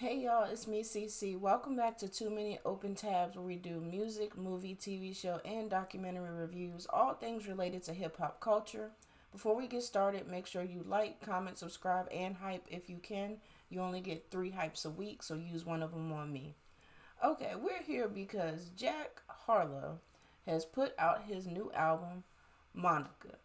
Hey y'all, it's me CC. Welcome back to Too Many Open Tabs where we do music, movie, TV show, and documentary reviews, all things related to hip hop culture. Before we get started, make sure you like, comment, subscribe, and hype if you can. You only get 3 hypes a week, so use one of them on me. Okay, we're here because Jack Harlow has put out his new album, Monica.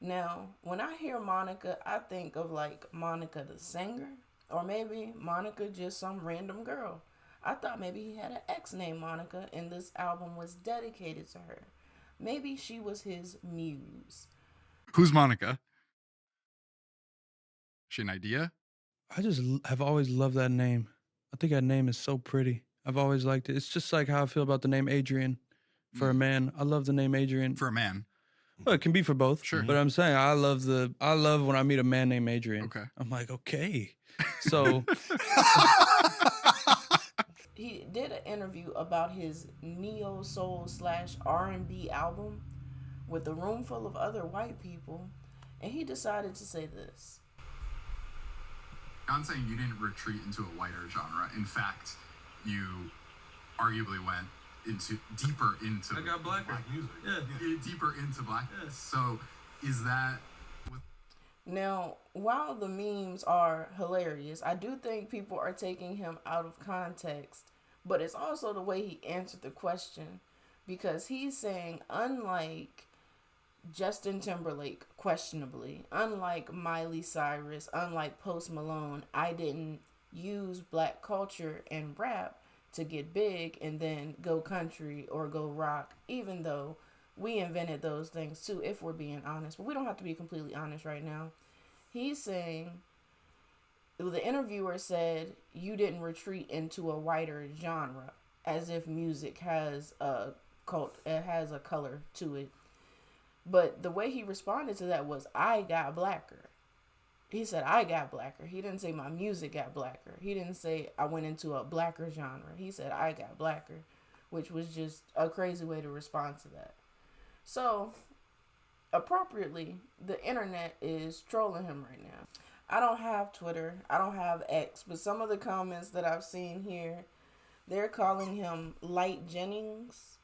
Now, when I hear Monica, I think of like Monica the singer, or maybe Monica just some random girl. I thought maybe he had an ex named Monica and this album was dedicated to her. Maybe she was his muse. Who's Monica? She an idea? Have always loved that name. I think that name is so pretty. I've always liked it. It's just like how I feel about the name Adrian for a man. I love the name Adrian. For a man. Well, it can be for both. Sure. But I'm saying I love when I meet a man named Adrian. Okay. I'm like, okay. So He did an interview about his neo soul slash R&B album with a room full of other white people, and he decided to say this. I'm saying you didn't retreat into a whiter genre. In fact, you arguably went deeper into I got black music. Yeah. Deeper into black. Yeah. So is that Now, while the memes are hilarious, I do think people are taking him out of context, but it's also the way he answered the question because he's saying, unlike Justin Timberlake, questionably, unlike Miley Cyrus, unlike Post Malone, I didn't use black culture and rap to get big and then go country or go rock, even though we invented those things too, if we're being honest. But we don't have to be completely honest right now. He's saying, the interviewer said, you didn't retreat into a wider genre, as if music has a cult, it has a color to it. But the way he responded to that was, I got blacker. He said, I got blacker. He didn't say my music got blacker. He didn't say I went into a blacker genre. He said, I got blacker, which was just a crazy way to respond to that. So, appropriately, the internet is trolling him right now. I don't have Twitter. I don't have X. But some of the comments that I've seen here, they're calling him Light Jennings,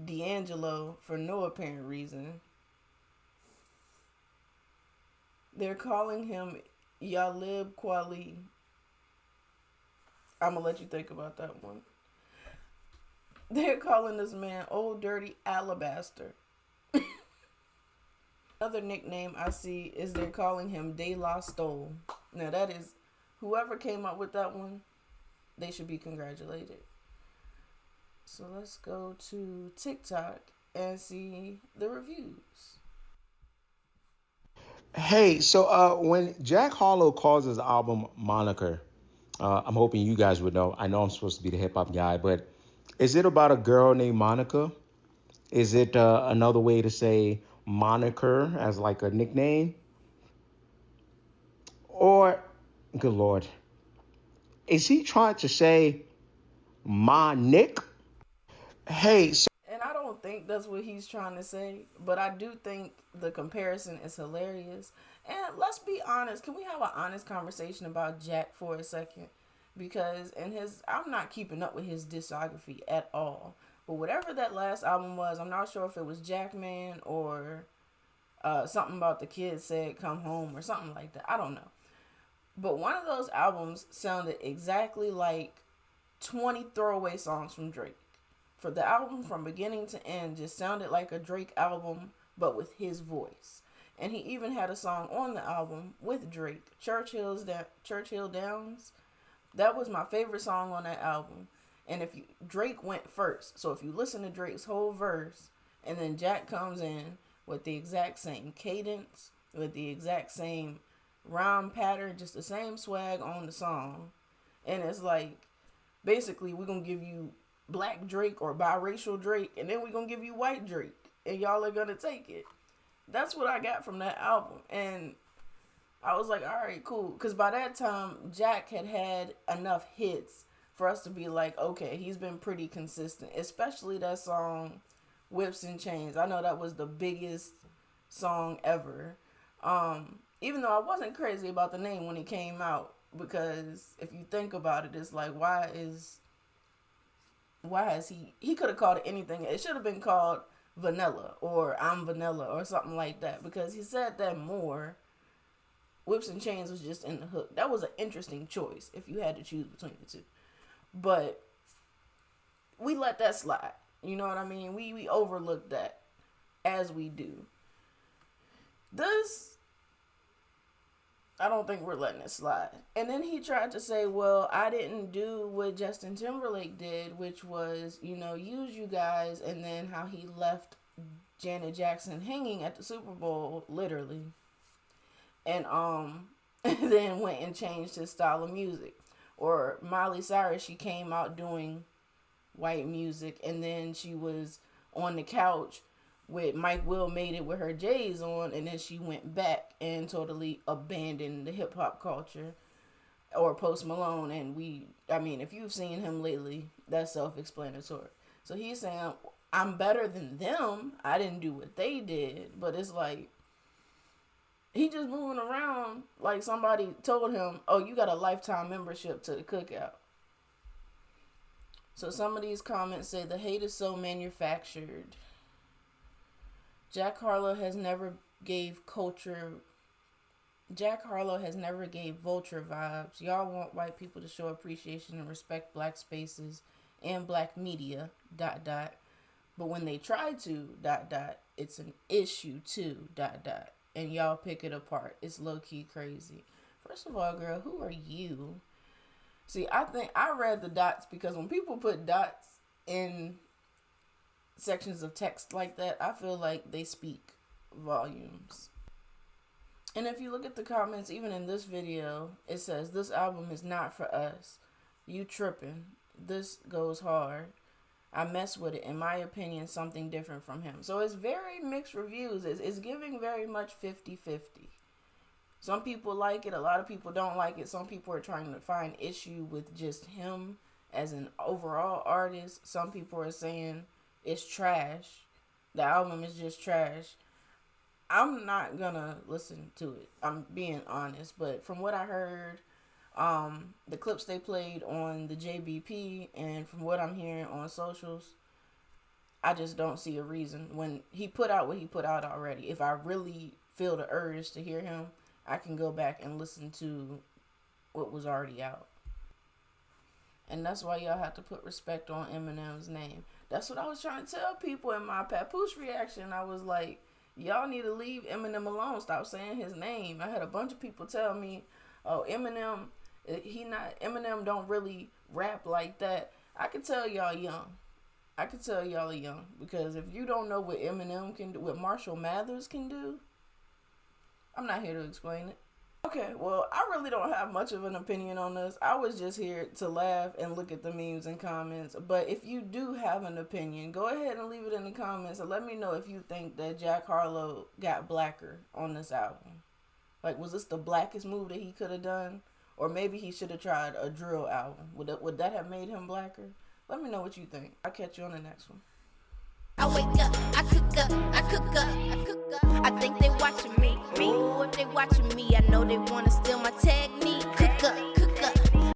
D'Angelo, for no apparent reason. They're calling him Yalib Kweli. I'm going to let you think about that one. They're calling this man Old Dirty Alabaster. Another nickname I see is they're calling him De La Stole. Now that is, whoever came up with that one, they should be congratulated. So let's go to TikTok and see the reviews. Hey, so when Jack Harlow calls his album Moniker, I'm hoping you guys would know. I know I'm supposed to be the hip hop guy, but is it about a girl named Monica? Is it another way to say moniker as like a nickname? Or, good Lord, is he trying to say my Nick? Hey, so And I don't think that's what he's trying to say, but I do think the comparison is hilarious. And let's be honest, can we have an honest conversation about Jack for a second? Because I'm not keeping up with his discography at all. But whatever that last album was, I'm not sure if it was Jackman or something about the kids said come home or something like that. I don't know. But one of those albums sounded exactly like 20 throwaway songs from Drake. For the album from beginning to end just sounded like a Drake album, but with his voice. And he even had a song on the album with Drake, Churchill Downs. That was my favorite song on that album. And Drake went first, so if you listen to Drake's whole verse, and then Jack comes in with the exact same cadence, with the exact same rhyme pattern, just the same swag on the song, and it's like, basically, we're gonna give you black Drake or biracial Drake, and then we're gonna give you white Drake, and y'all are gonna take it. That's what I got from that album, and I was like, all right, cool, because by that time, Jack had enough hits for us to be like, okay, he's been pretty consistent, especially that song, Whips and Chains. I know that was the biggest song ever. Even though I wasn't crazy about the name when it came out, because if you think about it, it's like, why has he could have called it anything. It should have been called Vanilla or I'm Vanilla or something like that, because he said that more. Whips and Chains was just in the hook. That was an interesting choice if you had to choose between the two. But we let that slide. You know what I mean? We overlooked that, as we do. This, I don't think we're letting it slide. And then he tried to say, well, I didn't do what Justin Timberlake did, which was, use you guys, and then how he left Janet Jackson hanging at the Super Bowl, literally. And then went and changed his style of music. Or Miley Cyrus, she came out doing white music, and then she was on the couch with Mike Will Made It with her J's on, and then she went back and totally abandoned the hip hop culture. Or Post Malone, and if you've seen him lately, that's self-explanatory. So he's saying, I'm better than them. I didn't do what they did. But it's like, he just moving around like somebody told him, oh, you got a lifetime membership to the cookout. So some of these comments say the hate is so manufactured. Jack Harlow has never gave vulture vibes. Y'all want white people to show appreciation and respect black spaces and black media, ... But when they try to, ... It's an issue too, ... And y'all pick it apart. It's low-key crazy. First of all, girl, who are you? See, I think I read the dots because when people put dots in sections of text like that, I feel like they speak volumes. And if you look at the comments, even in this video, it says, this album is not for us. You tripping. This goes hard. I mess with it. In my opinion, something different from him. So it's very mixed reviews. It's giving very much 50-50. Some people like it. A lot of people don't like it. Some people are trying to find issue with just him as an overall artist. Some people are saying it's trash. The album is just trash. I'm not gonna listen to it. I'm being honest. But from what I heard, the clips they played on the JBP, and from what I'm hearing on socials, I just don't see a reason. When he put out what he put out already, if I really feel the urge to hear him, I can go back and listen to what was already out. And that's why y'all have to put respect on Eminem's name. That's what I was trying to tell people in my Papoose reaction. I was like, y'all need to leave Eminem alone. Stop saying his name. I had a bunch of people tell me, oh, Eminem don't really rap like that. I can tell y'all young. I can tell y'all are young. Because if you don't know what Eminem can do, what Marshall Mathers can do, I'm not here to explain it. Okay, well, I really don't have much of an opinion on this. I was just here to laugh and look at the memes and comments. But if you do have an opinion, go ahead and leave it in the comments and let me know if you think that Jack Harlow got blacker on this album. Like, was this the blackest move that he could have done? Or maybe he should have tried a drill album. Would that have made him blacker? Let me know what you think. I'll catch you on the next one. I wake up, I cook up, I cook up, I cook up. I think they watching me. Ooh, if they watching me, I know they wanna steal my technique. Cook up.